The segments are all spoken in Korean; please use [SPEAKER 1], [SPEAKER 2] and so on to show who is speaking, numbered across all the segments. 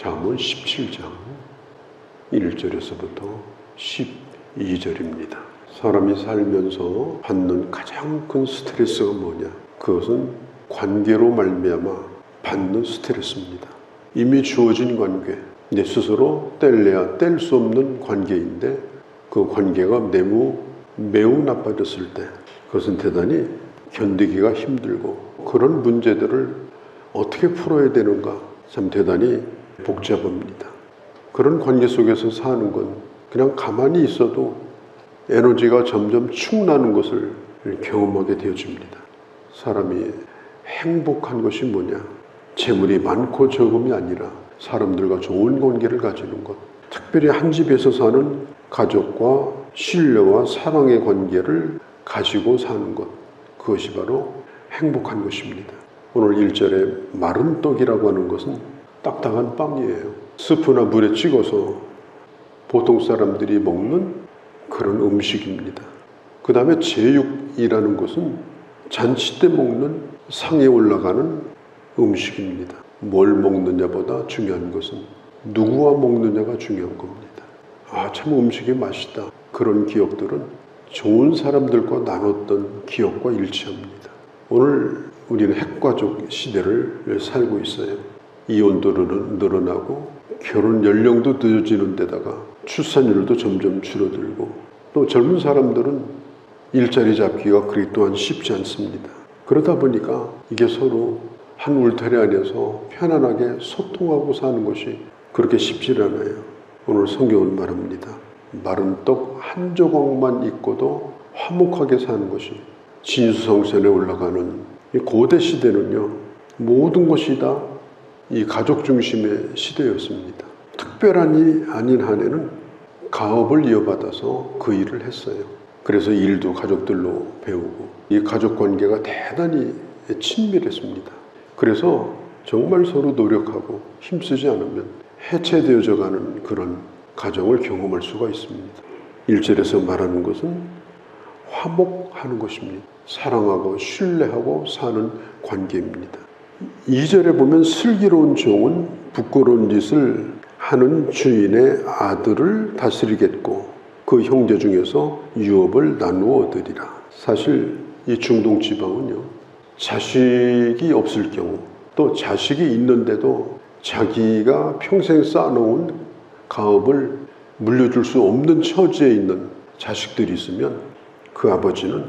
[SPEAKER 1] 잠언 17장 1절에서부터 12절입니다. 사람이 살면서 받는 가장 큰 스트레스가 뭐냐? 그것은 관계로 말미암아 받는 스트레스입니다. 이미 주어진 관계, 내 스스로 뗄래야 뗄 수 없는 관계인데 그 관계가 매우 나빠졌을 때 그것은 대단히 견디기가 힘들고, 그런 문제들을 어떻게 풀어야 되는가 참 대단히 복잡합니다. 그런 관계 속에서 사는 건 그냥 가만히 있어도 에너지가 점점 축나는 것을 경험하게 되어집니다. 사람이 행복한 것이 뭐냐? 재물이 많고 적음이 아니라 사람들과 좋은 관계를 가지는 것, 특별히 한 집에서 사는 가족과 신뢰와 사랑의 관계를 가지고 사는 것, 그것이 바로 행복한 것입니다. 오늘 1절에 마른 떡이라고 하는 것은 딱딱한 빵이에요. 스프나 물에 찍어서 보통 사람들이 먹는 그런 음식입니다. 그 다음에 제육이라는 것은 잔치 때 먹는 상에 올라가는 음식입니다. 뭘 먹느냐보다 중요한 것은 누구와 먹느냐가 중요한 겁니다. 참 음식이 맛있다. 그런 기억들은 좋은 사람들과 나눴던 기억과 일치합니다. 오늘 우리는 핵가족 시대를 살고 있어요. 이혼도 늘어나고 결혼 연령도 늦어지는 데다가 출산율도 점점 줄어들고, 또 젊은 사람들은 일자리 잡기가 그리 또한 쉽지 않습니다. 그러다 보니까 이게 서로 한 울타리 안에서 편안하게 소통하고 사는 것이 그렇게 쉽지 않아요. 오늘 성경은 말합니다. 마른 떡 한 조각만 있고도 화목하게 사는 것이, 진수성전에 올라가는 이 고대 시대는요, 모든 것이 다 이 가족 중심의 시대였습니다. 특별한 일이 아닌 한에는 가업을 이어받아서 그 일을 했어요. 그래서 일도 가족들로 배우고, 이 가족 관계가 대단히 친밀했습니다. 그래서 정말 서로 노력하고 힘쓰지 않으면 해체되어져 가는 그런 가정을 경험할 수가 있습니다. 1절에서 말하는 것은 화목하는 것입니다. 사랑하고 신뢰하고 사는 관계입니다. 2절에 보면 슬기로운 종은 부끄러운 짓을 하는 주인의 아들을 다스리겠고 그 형제 중에서 유업을 나누어 얻으리라. 사실 이 중동 지방은요, 자식이 없을 경우, 또 자식이 있는데도 자기가 평생 쌓아놓은 가업을 물려줄 수 없는 처지에 있는 자식들이 있으면 그 아버지는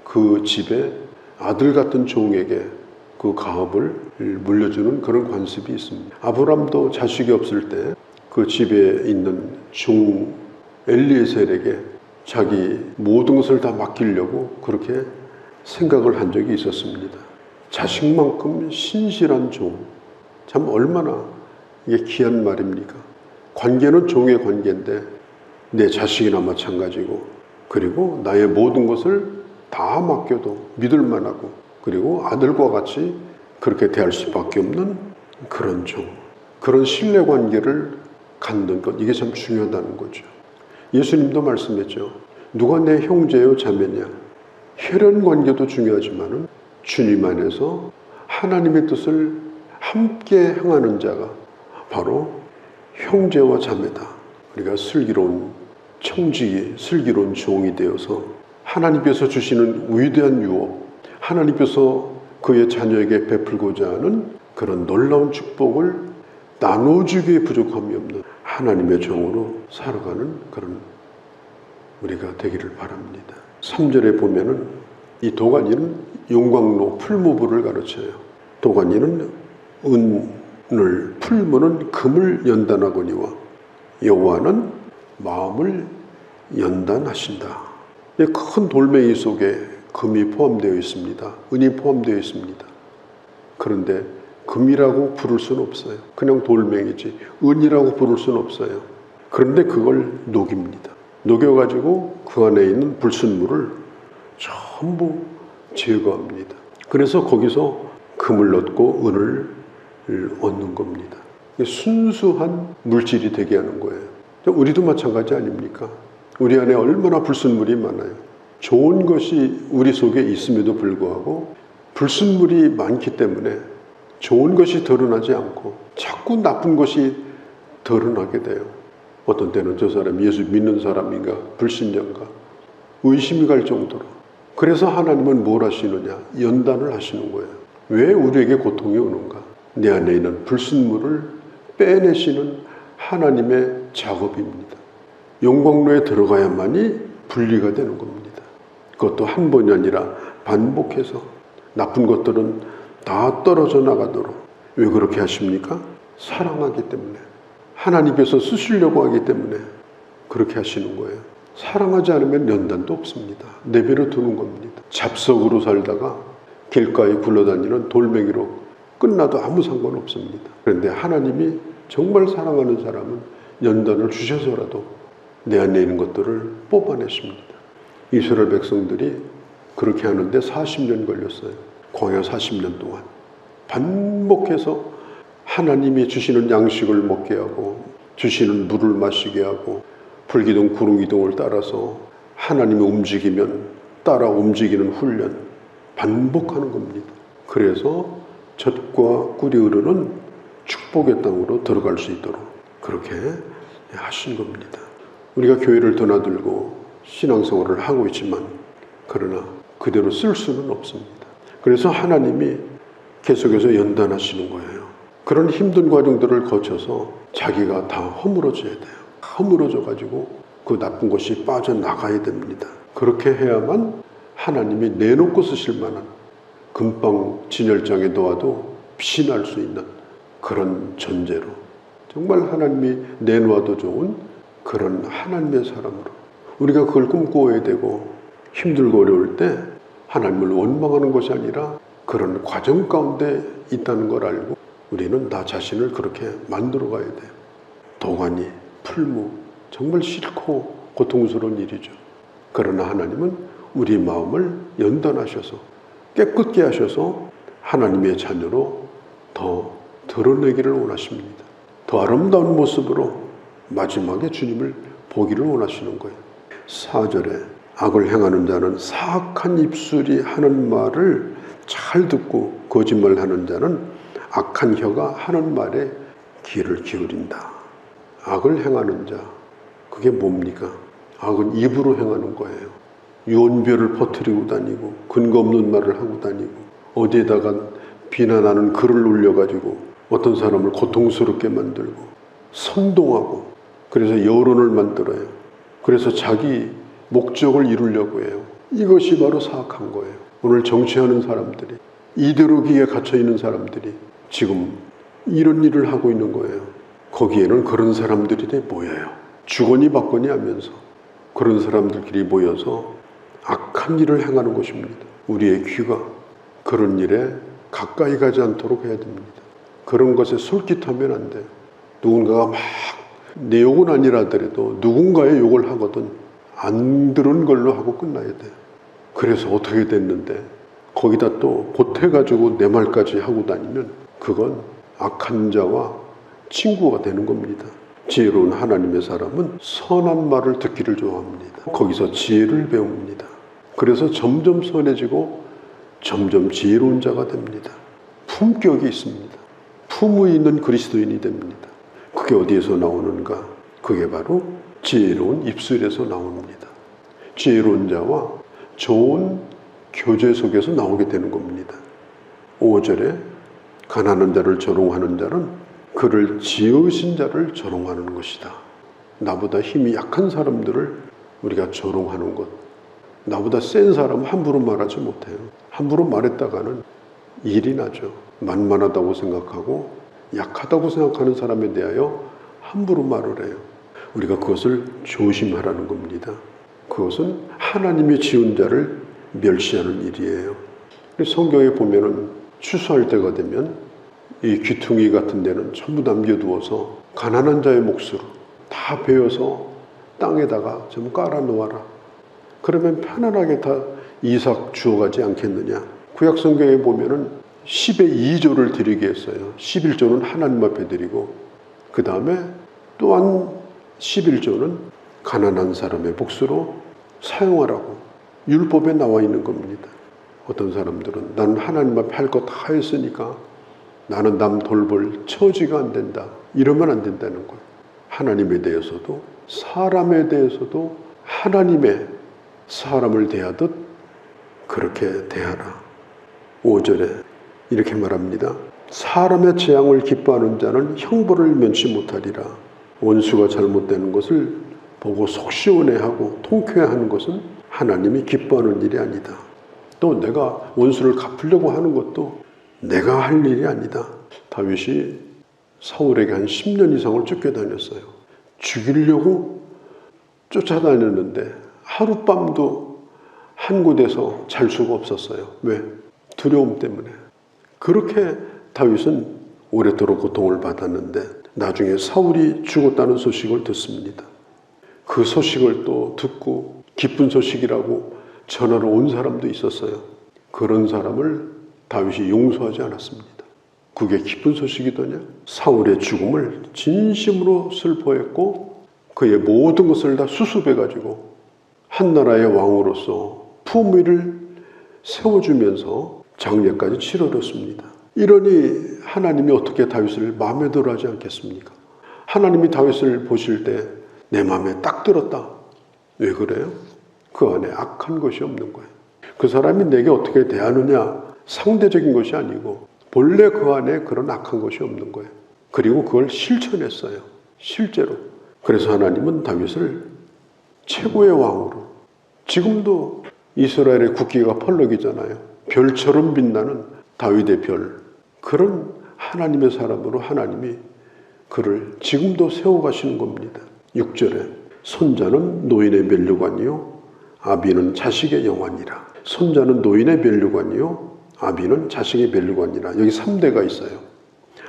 [SPEAKER 1] 그 집에 아들 같은 종에게 그 가업을 물려주는 그런 관습이 있습니다. 아브람도 자식이 없을 때 그 집에 있는 종 엘리에셀에게 자기 모든 것을 다 맡기려고 그렇게 생각을 한 적이 있었습니다. 자식만큼 신실한 종, 참 얼마나 이게 귀한 말입니까? 관계는 종의 관계인데 내 자식이나 마찬가지고, 그리고 나의 모든 것을 다 맡겨도 믿을 만하고, 그리고 아들과 같이 그렇게 대할 수밖에 없는 그런 종, 그런 신뢰관계를 갖는 것, 이게 참 중요하다는 거죠. 예수님도 말씀했죠. 누가 내 형제요 자매냐? 혈연관계도 중요하지만 주님 안에서 하나님의 뜻을 함께 행하는 자가 바로 형제와 자매다. 우리가 슬기로운 청지기, 슬기로운 종이 되어서 하나님께서 주시는 위대한 유업, 하나님께서 그의 자녀에게 베풀고자 하는 그런 놀라운 축복을 나눠주기에 부족함이 없는 하나님의 종으로 살아가는 그런 우리가 되기를 바랍니다. 3절에 보면은 이 도가니는 용광로 풀무불을 가르쳐요. 도가니는 은을, 풀무는 금을 연단하거니와 여호와는 마음을 연단하신다. 큰 돌멩이 속에 금이 포함되어 있습니다. 은이 포함되어 있습니다. 그런데 금이라고 부를 수는 없어요. 그냥 돌멩이지 은이라고 부를 수는 없어요. 그런데 그걸 녹입니다. 녹여가지고 그 안에 있는 불순물을 전부 제거합니다. 그래서 거기서 금을 얻고 은을 얻는 겁니다. 순수한 물질이 되게 하는 거예요. 우리도 마찬가지 아닙니까? 우리 안에 얼마나 불순물이 많아요. 좋은 것이 우리 속에 있음에도 불구하고 불순물이 많기 때문에 좋은 것이 드러나지 않고 자꾸 나쁜 것이 드러나게 돼요. 어떤 때는 저 사람이 예수 믿는 사람인가 불신자인가 의심이 갈 정도로. 그래서 하나님은 뭘 하시느냐? 연단을 하시는 거예요. 왜 우리에게 고통이 오는가? 내 안에 있는 불순물을 빼내시는 하나님의 작업입니다. 영광로에 들어가야만이 분리가 되는 겁니다. 그것도 한 번이 아니라 반복해서 나쁜 것들은 다 떨어져 나가도록. 왜 그렇게 하십니까? 사랑하기 때문에. 하나님께서 쓰시려고 하기 때문에 그렇게 하시는 거예요. 사랑하지 않으면 연단도 없습니다. 내버려 두는 겁니다. 잡석으로 살다가 길가에 굴러다니는 돌멩이로 끝나도 아무 상관없습니다. 그런데 하나님이 정말 사랑하는 사람은 연단을 주셔서라도 내 안에 있는 것들을 뽑아내십니다. 이스라엘 백성들이 그렇게 하는데 40년 걸렸어요. 광야 40년 동안 반복해서 하나님이 주시는 양식을 먹게 하고 주시는 물을 마시게 하고 불기둥 구름기둥을 따라서 하나님이 움직이면 따라 움직이는 훈련 반복하는 겁니다. 그래서 젖과 꿀이 흐르는 축복의 땅으로 들어갈 수 있도록 그렇게 하신 겁니다. 우리가 교회를 드나들고 신앙생활을 하고 있지만 그러나 그대로 쓸 수는 없습니다. 그래서 하나님이 계속해서 연단하시는 거예요. 그런 힘든 과정들을 거쳐서 자기가 다 허물어져야 돼요. 허물어져 가지고 그 나쁜 것이 빠져나가야 됩니다. 그렇게 해야만 하나님이 내놓고 쓰실 만한 금방 진열장에 놓아도 빛이 날 수 있는 그런 존재로 정말 하나님이 내놓아도 좋은 그런 하나님의 사람으로 우리가 그걸 꿈꿔야 되고 힘들고 어려울 때 하나님을 원망하는 것이 아니라 그런 과정 가운데 있다는 걸 알고 우리는 나 자신을 그렇게 만들어 가야 돼요. 도가니, 풀무 정말 싫고 고통스러운 일이죠. 그러나 하나님은 우리 마음을 연단하셔서 깨끗게 하셔서 하나님의 자녀로 더 드러내기를 원하십니다. 더 아름다운 모습으로 마지막에 주님을 보기를 원하시는 거예요. 4절에 악을 행하는 자는 사악한 입술이 하는 말을 잘 듣고 거짓말하는 자는 악한 혀가 하는 말에 귀를 기울인다. 악을 행하는 자, 그게 뭡니까? 악은 입으로 행하는 거예요. 유언비어를 퍼뜨리고 다니고 근거 없는 말을 하고 다니고 어디에다가 비난하는 글을 올려가지고 어떤 사람을 고통스럽게 만들고 선동하고 그래서 여론을 만들어요. 그래서 자기 목적을 이루려고 해요. 이것이 바로 사악한 거예요. 오늘 정치하는 사람들이 이데올로기에 갇혀있는 사람들이 지금 이런 일을 하고 있는 거예요. 거기에는 그런 사람들이 모여요. 주거니 받거니 하면서 그런 사람들끼리 모여서 악한 일을 행하는 것입니다. 우리의 귀가 그런 일에 가까이 가지 않도록 해야 됩니다. 그런 것에 솔깃하면 안 돼요. 누군가가 막 내 욕은 아니라 하더라도 누군가의 욕을 하거든 안 들은 걸로 하고 끝나야 돼요. 그래서 어떻게 됐는데 거기다 또 보태가지고 내 말까지 하고 다니면 그건 악한 자와 친구가 되는 겁니다. 지혜로운 하나님의 사람은 선한 말을 듣기를 좋아합니다. 거기서 지혜를 배웁니다. 그래서 점점 선해지고 점점 지혜로운 자가 됩니다. 품격이 있습니다. 품위 있는 그리스도인이 됩니다. 그게 어디에서 나오는가? 그게 바로 지혜로운 입술에서 나옵니다. 지혜로운 자와 좋은 교제 속에서 나오게 되는 겁니다. 5절에 가난한 자를 조롱하는 자는 그를 지으신 자를 조롱하는 것이다. 나보다 힘이 약한 사람들을 우리가 조롱하는 것. 나보다 센 사람은 함부로 말하지 못해요. 함부로 말했다가는 일이 나죠. 만만하다고 생각하고 약하다고 생각하는 사람에 대하여 함부로 말을 해요. 우리가 그것을 조심하라는 겁니다. 그것은 하나님이 지은 자를 멸시하는 일이에요. 성경에 보면은 추수할 때가 되면 이 귀퉁이 같은 데는 전부 남겨두어서 가난한 자의 몫으로 다 베어서 땅에다가 좀 깔아 놓아라. 그러면 편안하게 다 이삭 주어가지 않겠느냐. 구약 성경에 보면은 10의 2조를 드리게 했어요. 11조는 하나님 앞에 드리고 그 다음에 또한 11조는 가난한 사람의 몫으로 사용하라고 율법에 나와 있는 겁니다. 어떤 사람들은 나는 하나님 앞에 할 거 다 했으니까 나는 남 돌볼 처지가 안 된다. 이러면 안 된다는 거예요. 하나님에 대해서도 사람에 대해서도 하나님의 사람을 대하듯 그렇게 대하라. 5절에 이렇게 말합니다. 사람의 재앙을 기뻐하는 자는 형벌을 면치 못하리라. 원수가 잘못되는 것을 보고 속시원해하고 통쾌해하는 것은 하나님이 기뻐하는 일이 아니다. 또 내가 원수를 갚으려고 하는 것도 내가 할 일이 아니다. 다윗이 사울에게 한 10년 이상을 쫓겨다녔어요. 죽이려고 쫓아다녔는데 하룻밤도 한 곳에서 잘 수가 없었어요. 왜? 두려움 때문에. 그렇게 다윗은 오래도록 고통을 받았는데 나중에 사울이 죽었다는 소식을 듣습니다. 그 소식을 또 듣고 기쁜 소식이라고 전하러 온 사람도 있었어요. 그런 사람을 다윗이 용서하지 않았습니다. 그게 기쁜 소식이더냐? 사울의 죽음을 진심으로 슬퍼했고 그의 모든 것을 다 수습해가지고 한 나라의 왕으로서 품위를 세워주면서 장례까지 치러졌습니다. 이러니 하나님이 어떻게 다윗을 마음에 들어 하지 않겠습니까? 하나님이 다윗을 보실 때 내 마음에 딱 들었다. 왜 그래요? 그 안에 악한 것이 없는 거예요. 그 사람이 내게 어떻게 대하느냐 상대적인 것이 아니고 본래 그 안에 그런 악한 것이 없는 거예요. 그리고 그걸 실천했어요. 실제로. 그래서 하나님은 다윗을 최고의 왕으로, 지금도 이스라엘의 국기가 펄럭이잖아요. 별처럼 빛나는 다윗의 별, 그런 하나님의 사람으로 하나님이 그를 지금도 세워가시는 겁니다. 6절에 손자는 노인의 면류관이요 아비는 자식의 영환이라. 손자는 노인의 면류관이요 아비는 자식의 면류관이라. 여기 3대가 있어요.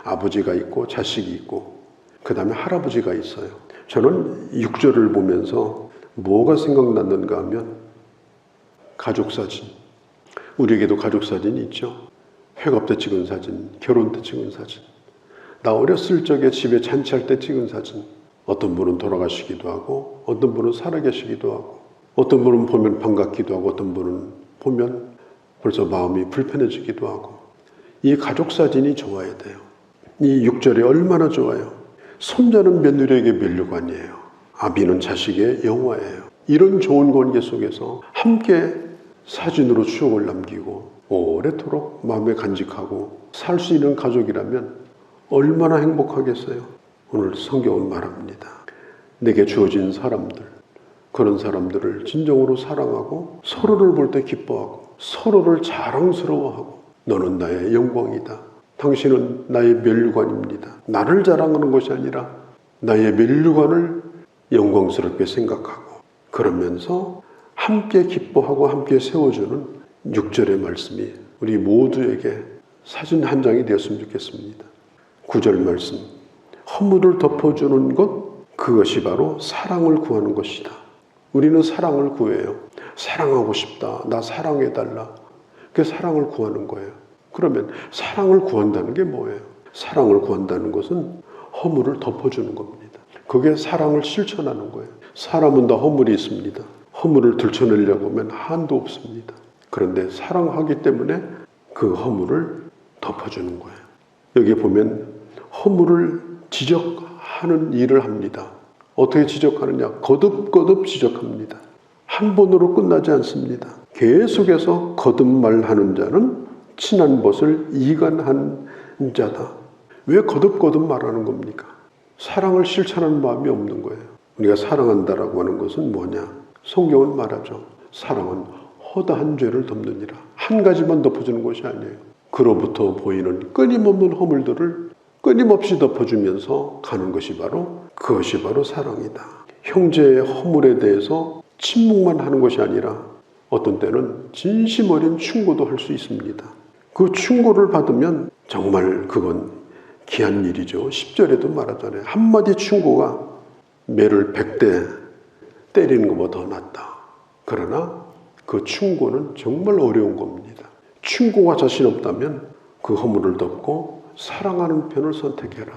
[SPEAKER 1] 아버지가 있고 자식이 있고 그 다음에 할아버지가 있어요. 저는 6절을 보면서 뭐가 생각났는가 하면 가족사진. 우리에게도 가족사진이 있죠. 회갑 때 찍은 사진, 결혼 때 찍은 사진, 나 어렸을 적에 집에 잔치할 때 찍은 사진. 어떤 분은 돌아가시기도 하고 어떤 분은 살아계시기도 하고 어떤 분은 보면 반갑기도 하고 어떤 분은 보면 벌써 마음이 불편해지기도 하고 이 가족사진이 좋아야 돼요. 이 6절이 얼마나 좋아요. 손자는 며느리에게 면류관이에요. 아비는 자식의 영화예요. 이런 좋은 관계 속에서 함께 사진으로 추억을 남기고 오래도록 마음에 간직하고 살 수 있는 가족이라면 얼마나 행복하겠어요. 오늘 성경은 말합니다. 내게 주어진 사람들, 그런 사람들을 진정으로 사랑하고 서로를 볼 때 기뻐하고 서로를 자랑스러워하고 너는 나의 영광이다. 당신은 나의 면류관입니다. 나를 자랑하는 것이 아니라 나의 면류관을 영광스럽게 생각하고 그러면서 함께 기뻐하고 함께 세워주는 6절의 말씀이 우리 모두에게 사진 한 장이 되었으면 좋겠습니다. 9절 말씀, 허물을 덮어주는 것, 그것이 바로 사랑을 구하는 것이다. 우리는 사랑을 구해요. 사랑하고 싶다. 나 사랑해달라. 그게 사랑을 구하는 거예요. 그러면 사랑을 구한다는 게 뭐예요? 사랑을 구한다는 것은 허물을 덮어주는 겁니다. 그게 사랑을 실천하는 거예요. 사람은 다 허물이 있습니다. 허물을 들춰내려고 하면 한도 없습니다. 그런데 사랑하기 때문에 그 허물을 덮어주는 거예요. 여기 보면 허물을 지적하는 일을 합니다. 어떻게 지적하느냐? 거듭거듭 지적합니다. 한 번으로 끝나지 않습니다. 계속해서 거듭말하는 자는 친한 벗을 이간한 자다. 왜 거듭거듭 말하는 겁니까? 사랑을 실천하는 마음이 없는 거예요. 우리가 사랑한다라고 하는 것은 뭐냐? 성경은 말하죠. 사랑은 허다한 죄를 덮느니라. 한 가지만 덮어주는 것이 아니에요. 그로부터 보이는 끊임없는 허물들을 끊임없이 덮어주면서 가는 것이 바로 그것이 바로 사랑이다. 형제의 허물에 대해서 침묵만 하는 것이 아니라 어떤 때는 진심 어린 충고도 할 수 있습니다. 그 충고를 받으면 정말 그건 귀한 일이죠. 10절에도 말하잖아요. 한마디 충고가 매를 100대 때리는 것보다 더 낫다. 그러나 그 충고는 정말 어려운 겁니다. 충고가 자신 없다면 그 허물을 덮고 사랑하는 편을 선택해라.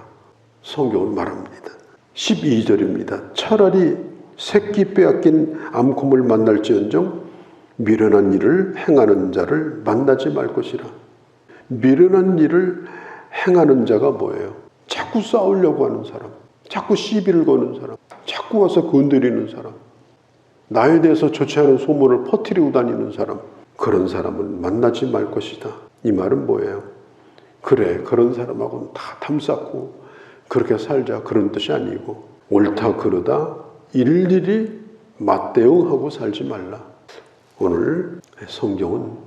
[SPEAKER 1] 성경은 말합니다. 12절입니다. 차라리 새끼 빼앗긴 암곰을 만날지언정 미련한 일을 행하는 자를 만나지 말 것이라. 미련한 일을 행하는 자가 뭐예요? 자꾸 싸우려고 하는 사람, 자꾸 시비를 거는 사람, 자꾸 와서 건드리는 사람, 나에 대해서 좋지 않은 소문을 퍼뜨리고 다니는 사람, 그런 사람은 만나지 말 것이다. 이 말은 뭐예요? 그래, 그런 사람하고는 다 탐쌓고 그렇게 살자, 그런 뜻이 아니고, 옳다 그르다 일일이 맞대응하고 살지 말라. 오늘 성경은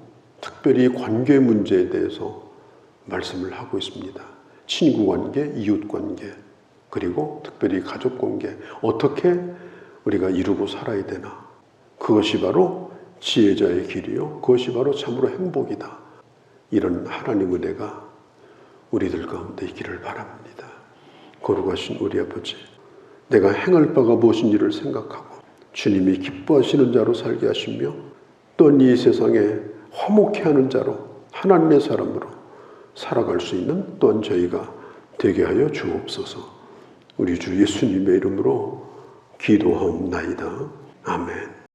[SPEAKER 1] 특별히 관계 문제에 대해서 말씀을 하고 있습니다. 친구 관계, 이웃 관계, 그리고 특별히 가족 관계, 어떻게 우리가 이루고 살아야 되나. 그것이 바로 지혜자의 길이요, 그것이 바로 참으로 행복이다. 이런 하나님 은혜가 우리들 가운데 있기를 바랍니다. 거룩하신 우리 아버지, 내가 행할 바가 무엇인지를 생각하고 주님이 기뻐하시는 자로 살게 하시며 또한 이 세상에 화목해하는 자로, 하나님의 사람으로 살아갈 수 있는 또한 저희가 되게 하여 주옵소서. 우리 주 예수님의 이름으로 기도하옵나이다. 아멘.